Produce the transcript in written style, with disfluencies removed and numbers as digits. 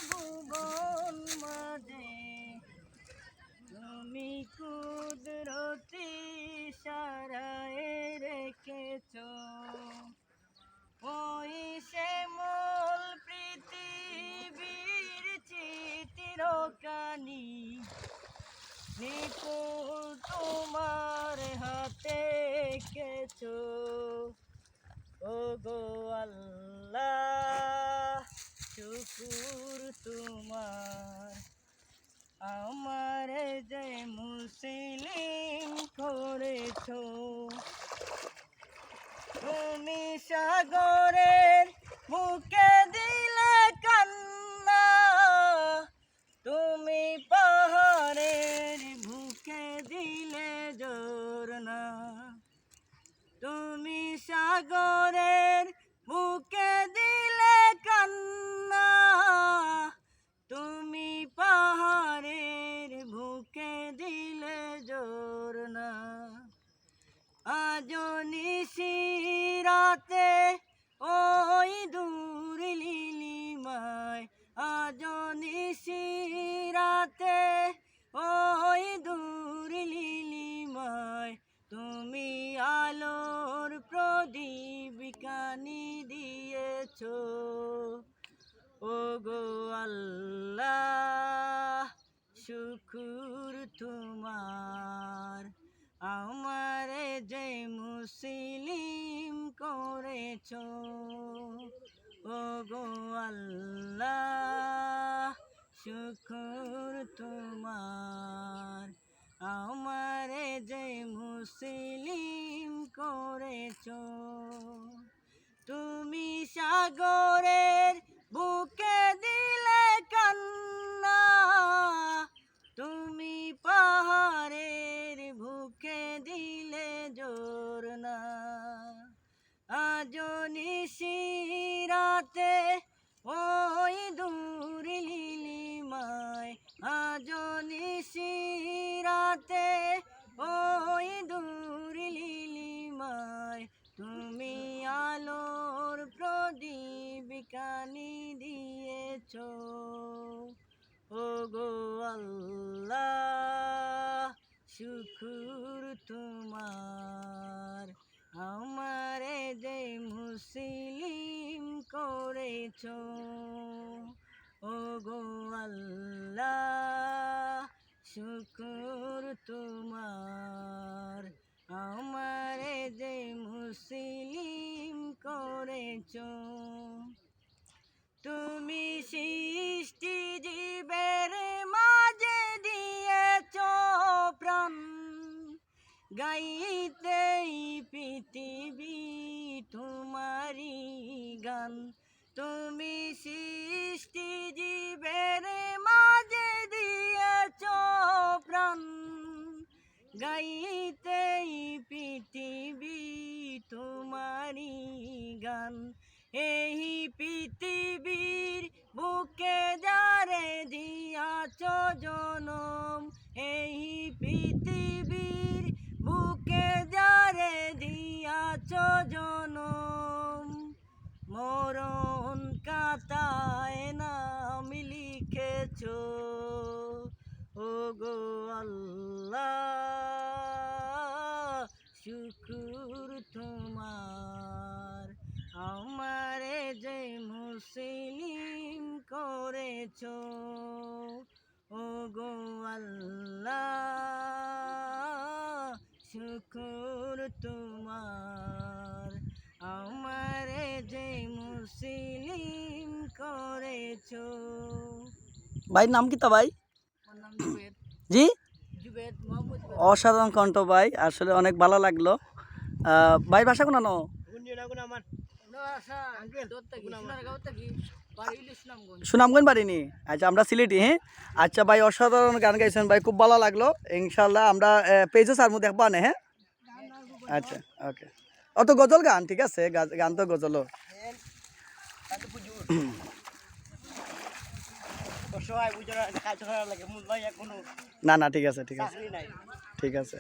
ভুবন মাঝে তুমি কুদরতি সারায় রেখেছ ওই শ্যামল পৃথিবীর চিত্রকানি নিপুণ তোমার হাতে কেছো ও গো আল্লাহ শুকুর তোমার আমার যে মুসলিম করেছো তুমি সাগরের বুকে দিলে কান্না তুমি পাহাড়ের বুকে দিলে ঝরনা তুমি সাগরের বুকে দিলে কান্না তুমি পাহাড়ের বুকে দিলে ঝরনা আজ নিশিরাতে ওই দূর লিলিমায় আজ নিশিরাতে ওই দূর লিলিমায় তুমি আলোর প্রদীপ কানি দিয়েছ ও গো আল্লাহ শুকুর তোমার আমারে যে মুসলিম করেছ ও গো আল্লাহ শুকুর তোমার আমারে যে মুসলিম করেছ তুমি সাগরের বুকে দিলে কান্না তুমি পাহাড়ের বুকে দিলে ঝরনা আজ নিশিরাতে ওই দূর লিলিমায় আজ নিশিরাতে ওই দূর লিলিমায় তুমি আলোর প্রদীপ কানি দিয়েছ ও গো আল্লাহ শুকুর তোমার আমারে যে মুসলিম করেছ ও গো আল্লাহ শুকুর তোমার আমারে যে মুসলিম করেছ তুমি সৃষ্টি জীবের মাঝে দিয়েছ প্রাণ গাইতে পৃথিবী তোমারি গান তুমি সৃষ্টি জীবের মাঝে দিয়েছ প্রাণ গাইতে পৃথিবী তোমারি গান এই পৃথিবীর বুকে যারে দিয়াছ জনম এই পৃথিবীর বুকে যারে দিয়াছ জনম মরণ কাতায় নাম লিখেছ ও গো আল্লাহ শুকুর তোমার আমারে যে মুসলিম করেছ ও গো আল্লাহ শুকুর তোমার আমারে যে মুসলিম করেছ ভাইয়ের নাম কি তা ভাই? জি, অসাধারণ কণ্ঠ ভাই, আসলে অনেক ভালো লাগলো। ভাই ভাষা কোন ন? সুনামগঞ্জ বাড়িনি। আচ্ছা, আমরা সিলেটি। হ্যাঁ, আচ্ছা ভাই, অসাধারণ গান গাইছেন ভাই, খুব ভালো লাগলো। ইনশাল্লাহ আমরা পেজে সার মধ্যে দেখবো না। হ্যাঁ, আচ্ছা, ওকে। অত গজল গান, ঠিক আছে, গান তো গজলও। না না, ঠিক আছে, ঠিক আছে, ঠিক আছে।